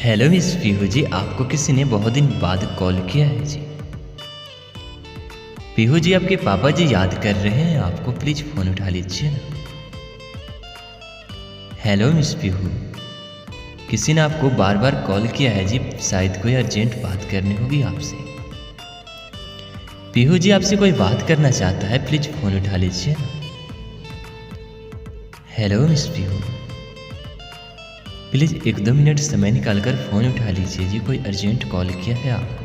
Hello miss Pihu जी, आपको किसी ने बहुत दिन बाद कॉल किया है जी। पीहू जी, आपके पापा जी याद कर रहे हैं आपको, प्लीज फोन उठा लीजिए ना। हेलो मिस पीहू, किसी ने आपको बार बार कॉल किया है जी, शायद कोई अर्जेंट बात करनी होगी आपसे। पीहू जी, आपसे कोई बात करना चाहता है, प्लीज फोन उठा लीजिए ना। Hello miss Pihu, please 1-2 minute समय निकालकर फोन उठा लीजिए जी, कोई अर्जेंट कॉल किया है आप।